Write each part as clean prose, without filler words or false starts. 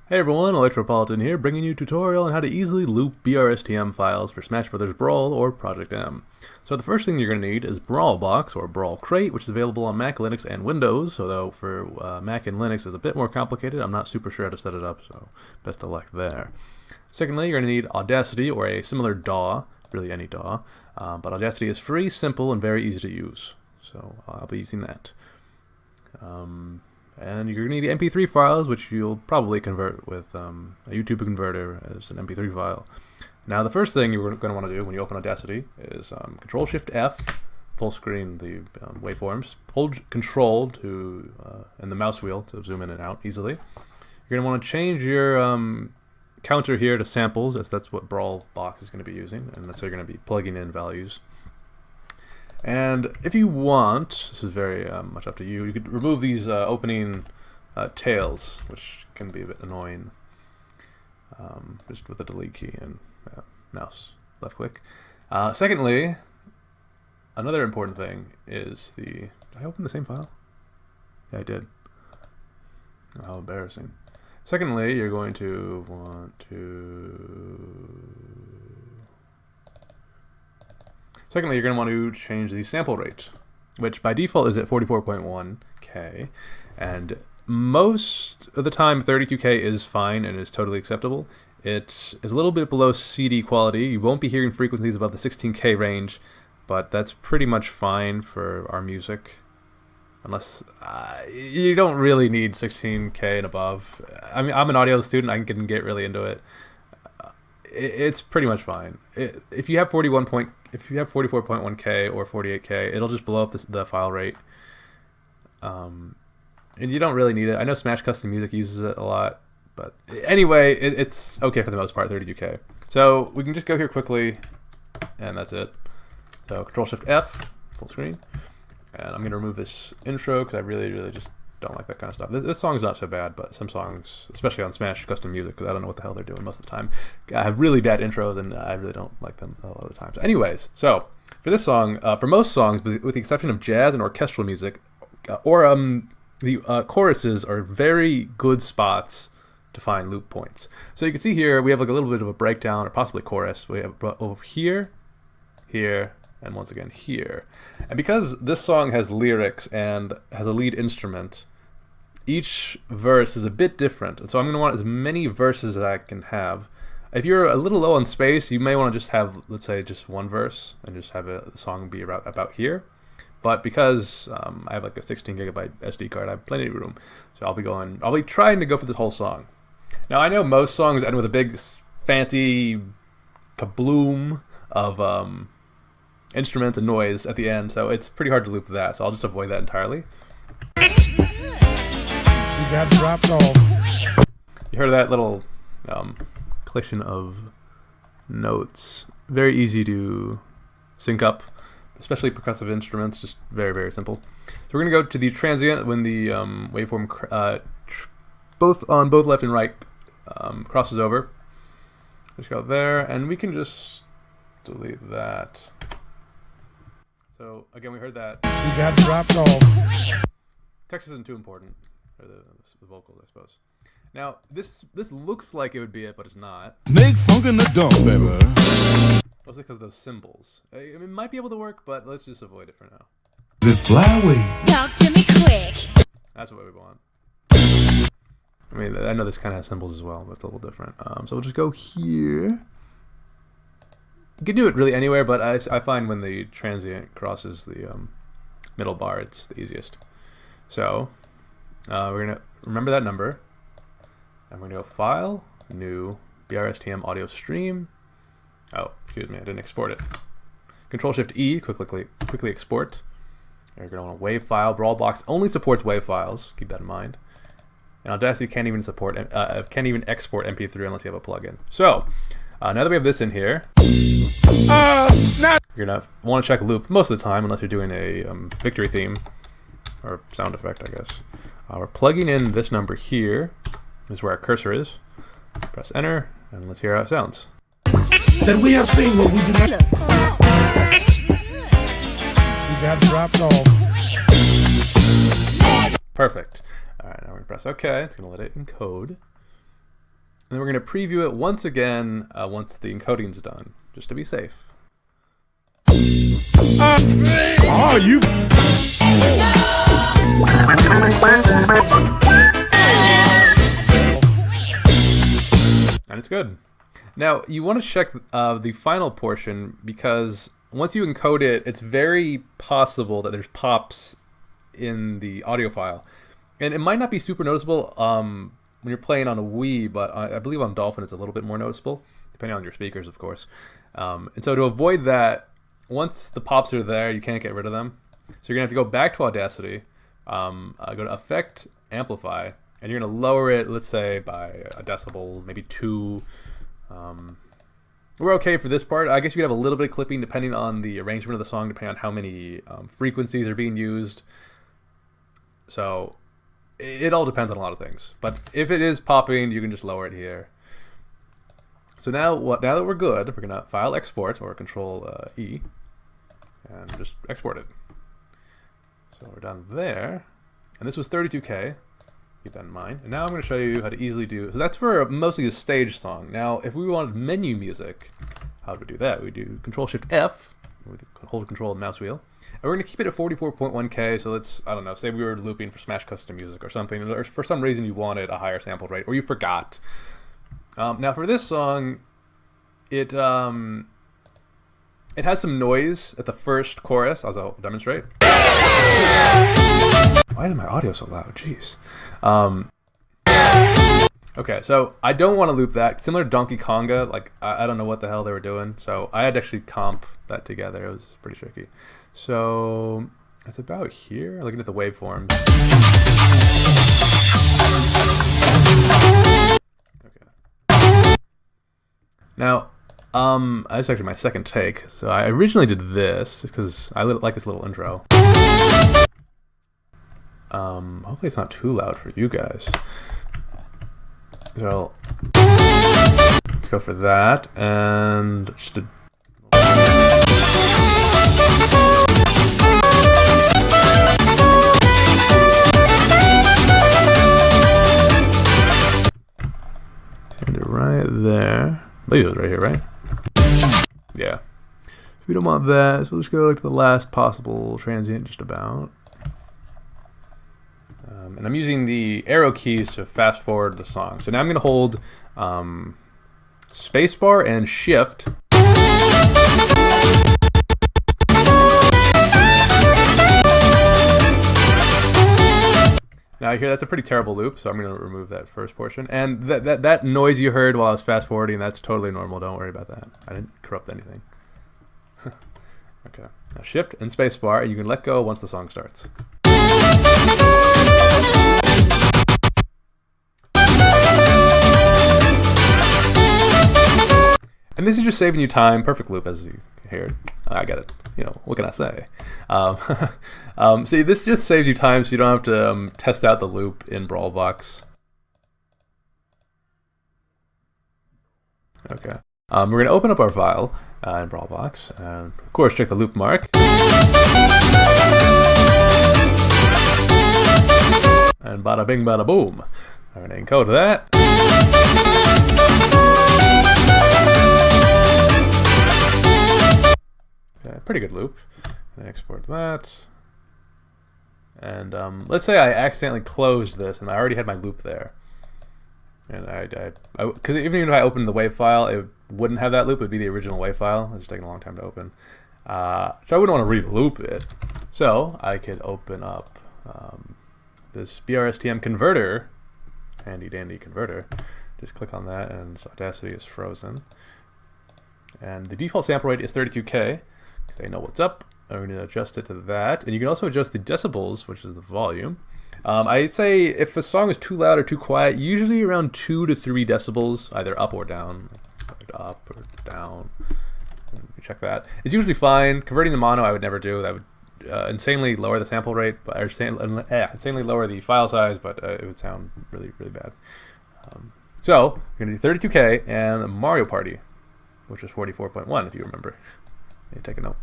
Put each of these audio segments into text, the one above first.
Hey everyone, Electropolitan here, bringing you a tutorial on how to easily loop BRSTM files for Smash Bros. Brawl or Project M. So the first thing you're going to need is Brawlbox or Brawl Crate, which is available on Mac, Linux, and Windows, although for Mac and Linux it's a bit more complicated. I'm not super sure how to set it up, so best of luck there. Secondly, you're going to need Audacity or a similar DAW, really any DAW, but Audacity is free, simple, and very easy to use, so I'll be using that. And you're going to need MP3 files, which you'll probably convert with a YouTube converter as an MP3 file. Now, the first thing you're going to want to do when you open Audacity is Control-Shift-F, full screen the waveforms. Hold Control to and the mouse wheel to zoom in and out easily. You're going to want to change your counter here to samples, as that's what Brawlbox is going to be using, and that's how you're going to be plugging in values. And if you want, this is very much up to you, you could remove these opening tails, which can be a bit annoying, just with the delete key and mouse left click. Secondly, another important thing is did I open the same file? Yeah, I did. Oh, how embarrassing. Secondly, you're going to want to change the sample rate, which by default is at 44.1K, and most of the time 32K is fine and is totally acceptable. It is a little bit below CD quality. You won't be hearing frequencies above the 16K range, but that's pretty much fine for our music, unless you don't really need 16K and above. I mean, I'm an audio student, I can get really into it. It's pretty much fine. If you have 44.1K or 48K, it'll just blow up the file rate. And you don't really need it. I know Smash Custom Music uses it a lot, but anyway, it's okay for the most part, 32K. So we can just go here quickly, and that's it. So Control-Shift-F, full screen. And I'm going to remove this intro because I really just don't like that kind of stuff. This song's not so bad, but some songs, especially on Smash Custom Music, because I don't know what the hell they're doing most of the time, I have really bad intros, and I really don't like them a lot of the times. Anyways, so for this song, for most songs, with the exception of jazz and orchestral music, the choruses are very good spots to find loop points. So you can see here we have like a little bit of a breakdown, or possibly chorus. We have over here, here, and once again here. And because this song has lyrics and has a lead instrument, each verse is a bit different. And so I'm going to want as many verses as I can have. If you're a little low on space, you may want to just have, let's say, just one verse and just have the song be about here. But because I have like a 16 gigabyte SD card, I have plenty of room. So I'll be trying to go for the whole song. Now I know most songs end with a big fancy kabloom of instruments and noise at the end, so it's pretty hard to loop that, so I'll just avoid that entirely. She got dropped off. You heard that little collection of notes. Very easy to sync up, especially percussive instruments, just very simple. So we're going to go to the transient when the waveform both left and right crosses over. Just go there, and we can just delete that. So again, we heard that. She got dropped off. Text isn't too important, or the vocals, I suppose. Now, this looks like it would be it, but it's not. Make funk in the dump, baby. Mostly because of those symbols. It might be able to work, but let's just avoid it for now. The flyway. Talk to me quick. That's what we want. I mean, I know this kind of has symbols as well, but it's a little different. So we'll just go here. You can do it really anywhere, but I find when the transient crosses the middle bar, it's the easiest. So we're going to remember that number. I'm going to go File, New, BRSTM Audio Stream. Oh, excuse me, I didn't export it. Control-Shift-E, quickly export. You're going to want a WAV file. Brawlbox only supports WAV files. Keep that in mind. And Audacity can't even export MP3 unless you have a plugin. So now that we have this in here, you're gonna want to check loop most of the time, unless you're doing a victory theme or sound effect, I guess. We're plugging in this number here. This is where our cursor is. Press enter, and let's hear how it sounds. That we have seen what we do not. She got dropped off. Perfect. All right, now we're gonna press OK. It's gonna let it encode. then we're going to preview it once again once the encoding's done, just to be safe. Oh, you. And it's good. Now, you want to check the final portion, because once you encode it, it's very possible that there's pops in the audio file. And it might not be super noticeable when you're playing on a Wii, but I believe on Dolphin it's a little bit more noticeable, depending on your speakers, of course. And so to avoid that, once the pops are there, you can't get rid of them. So you're going to have to go back to Audacity, go to Effect, Amplify, and you're going to lower it, let's say, by a decibel, maybe 2. We're okay for this part. I guess you could have a little bit of clipping depending on the arrangement of the song, depending on how many frequencies are being used. So it all depends on a lot of things. But if it is popping, you can just lower it here. So now that we're good, we're going to File Export, or Control E, and just export it. So we're done there. And this was 32K. Keep that in mind. And now I'm going to show you how to easily do. So that's for mostly a stage song. Now, if we wanted menu music, how do we do that? We do Control-Shift-F with hold Control and mouse wheel. And we're going to keep it at 44.1K. So let's, I don't know, say we were looping for Smash Custom Music or something, or for some reason you wanted a higher sample rate, or you forgot. Now for this song, it has some noise at the first chorus, as I'll demonstrate. Why is my audio so loud? Jeez. Okay, so I don't want to loop that. Similar to Donkey Konga, like I don't know what the hell they were doing, so I had to actually comp that together. It was pretty tricky. So it's about here. Looking at the waveforms. Okay. Now, that's actually my second take. So I originally did this because I like this little intro. Hopefully it's not too loud for you guys. So let's go for that, and just a send it right there. I believe it was right here, right? Yeah. We don't want that, so let's go to the last possible transient, just about. And I'm using the arrow keys to fast forward the song. So now I'm going to hold spacebar and shift. Now here, that's a pretty terrible loop, so I'm going to remove that first portion. And that noise you heard while I was fast forwarding, that's totally normal. Don't worry about that. I didn't corrupt anything. Okay. Now shift and spacebar, and you can let go once the song starts. And this is just saving you time. Perfect loop, as you heard. I get it. You know, what can I say? See, this just saves you time, so you don't have to test out the loop in Brawlbox. Okay. We're going to open up our file in Brawlbox, and of course check the loop mark. And bada bing, bada boom. I'm going to encode that. Okay, pretty good loop. And export that. And let's say I accidentally closed this, and I already had my loop there. And because even if I opened the WAV file, it wouldn't have that loop. It would be the original WAV file. It's just taking a long time to open. So I wouldn't want to re-loop it. So I could open up this BRSTM converter, handy dandy converter. Just click on that, and so Audacity is frozen. And the default sample rate is 32K, because they know what's up. I'm going to adjust it to that. And you can also adjust the decibels, which is the volume. I say if a song is too loud or too quiet, usually around 2 to 3 decibels, either up or down. Up or down. Check that. It's usually fine. Converting to mono, I would never do. That would insanely lower the sample rate, or insanely lower the file size, but it would sound really, really bad. So we're going to do 32K and Mario Party, which is 44.1 if you remember. You take a note.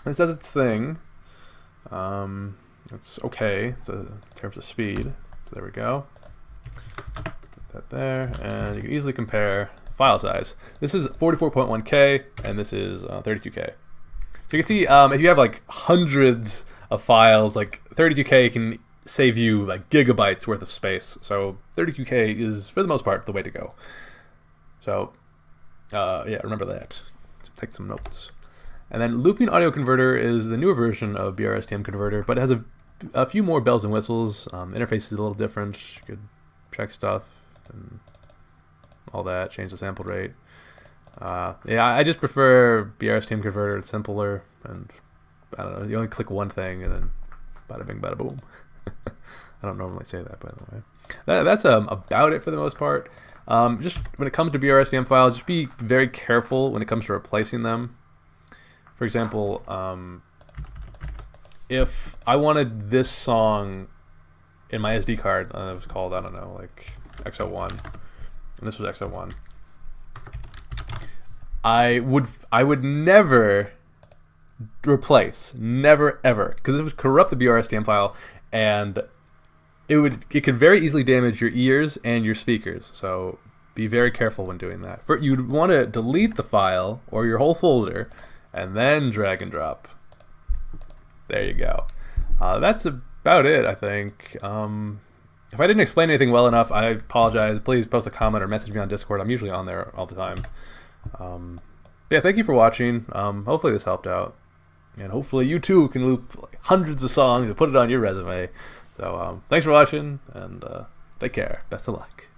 This does its thing. It's okay. It's in terms of speed. So there we go. Put that there, and you can easily compare file size. This is 44.1K, and this is 32K. So you can see if you have like hundreds of files, like 32K can save you like gigabytes worth of space. So 32K is, for the most part, the way to go. So yeah, remember that. Take some notes. And then looping audio converter is the newer version of BRSTM converter, but it has a few more bells and whistles. Interface is a little different. You could check stuff and all that, change the sample rate. Yeah, I just prefer BRSTM converter. It's simpler, and I don't know, you only click one thing and then bada bing, bada boom. I don't normally say that, by the way. That's about it for the most part. Just when it comes to BRSTM files, just be very careful when it comes to replacing them. For example, if I wanted this song in my SD card, it was called, I don't know, like XO1, and this was XO1, I would never replace, never ever, because it would corrupt the BRSTM file, and it could very easily damage your ears and your speakers. So be very careful when doing that. You'd want to delete the file or your whole folder, and then drag and drop. There you go. That's about it, I think. If I didn't explain anything well enough, I apologize. Please post a comment or message me on Discord. I'm usually on there all the time. Yeah, thank you for watching. Hopefully this helped out. And hopefully you too can loop like hundreds of songs and put it on your resume. So thanks for watching, and take care. Best of luck.